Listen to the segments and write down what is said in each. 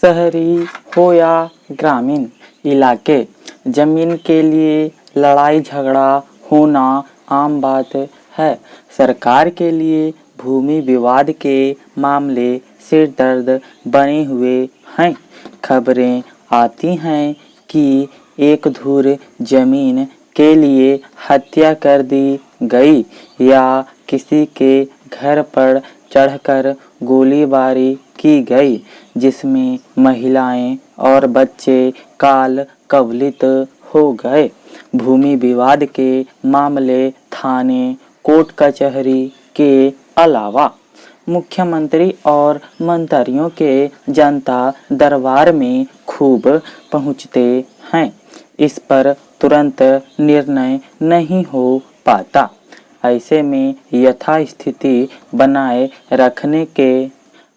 शहरी हो या ग्रामीण इलाके, जमीन के लिए लड़ाई झगड़ा होना आम बात है। सरकार के लिए भूमि विवाद के मामले सिर दर्द बने हुए हैं। खबरें आती हैं कि एक धुर जमीन के लिए हत्या कर दी गई या किसी के घर पर चढ़कर गोलीबारी की गई, जिसमें महिलाएं और बच्चे काल कवलित हो गए। भूमि विवाद के मामले थाने, कोर्ट कचहरी के अलावा मुख्यमंत्री और मंत्रियों के जनता दरबार में खूब पहुंचते हैं। इस पर तुरंत निर्णय नहीं हो पाता। ऐसे में यथास्थिति बनाए रखने के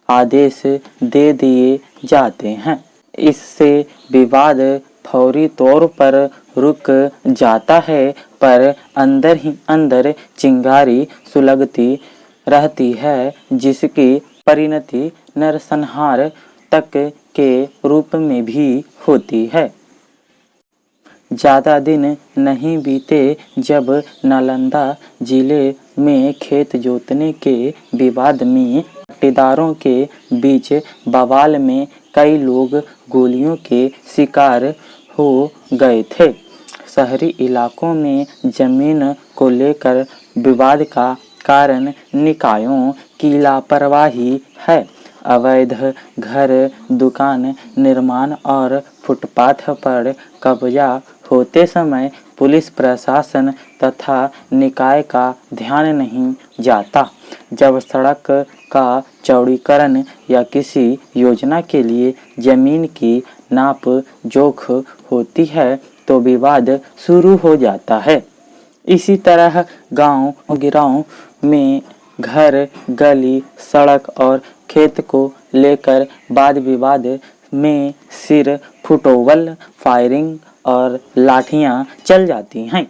आदेश दे दिए जाते हैं। इससे विवाद फौरी तौर पर रुक जाता है, पर अंदर ही अंदर चिंगारी सुलगती रहती है, जिसकी परिणति नरसंहार तक के रूप में भी होती है। ज़्यादा दिन नहीं बीते जब नालंदा जिले में खेत जोतने के विवाद में पट्टेदारों के बीच बवाल में कई लोग गोलियों के शिकार हो गए थे। शहरी इलाकों में जमीन को लेकर विवाद का कारण निकायों की लापरवाही है। अवैध घर, दुकान निर्माण और फुटपाथ पर कब्जा होते समय पुलिस प्रशासन तथा निकाय का ध्यान नहीं जाता। जब सड़क का चौड़ीकरण या किसी योजना के लिए जमीन की नाप जोख होती है तो विवाद शुरू हो जाता है। इसी तरह गांव गिराव में घर, गली, सड़क और खेत को लेकर वाद विवाद में सिर फुटबॉल, फायरिंग और लाठियां चल जाती हैं।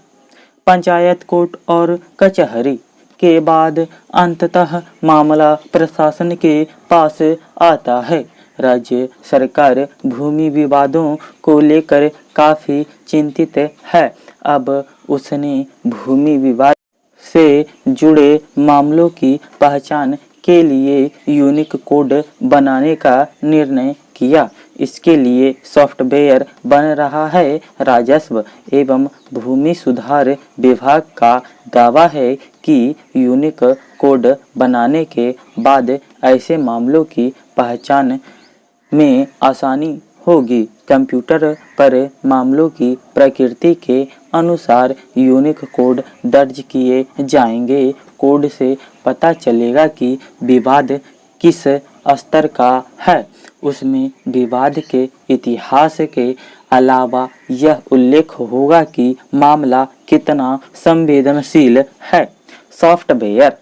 पंचायत, कोर्ट और कचहरी के बाद अंततः मामला प्रशासन के पास आता है। राज्य सरकार भूमि विवादों को लेकर काफ़ी चिंतित है। अब उसने भूमि विवाद से जुड़े मामलों की पहचान के लिए यूनिक कोड बनाने का निर्णय किया। इसके लिए सॉफ्टवेयर बन रहा है। राजस्व एवं भूमि सुधार विभाग का दावा है कि यूनिक कोड बनाने के बाद ऐसे मामलों की पहचान में आसानी होगी। कंप्यूटर पर मामलों की प्रकृति के अनुसार यूनिक कोड दर्ज किए जाएंगे। कोड से पता चलेगा कि विवाद किस स्तर का है। उसमें विवाद के इतिहास के अलावा यह उल्लेख होगा कि मामला कितना संवेदनशील है। सॉफ्टवेयर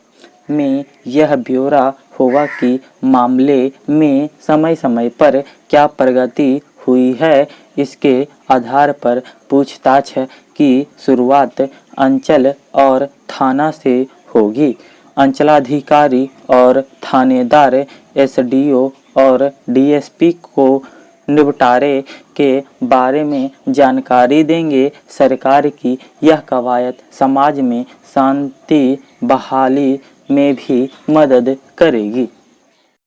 में यह ब्यौरा होगा कि मामले में समय समय पर क्या प्रगति हुई है। इसके आधार पर पूछताछ की शुरुआत अंचल और थाना से होगी। अंचलाधिकारी और थानेदार एसडीओ और डीएसपी को निपटारे के बारे में जानकारी देंगे। सरकार की यह कवायद समाज में शांति बहाली में भी मदद करेगी।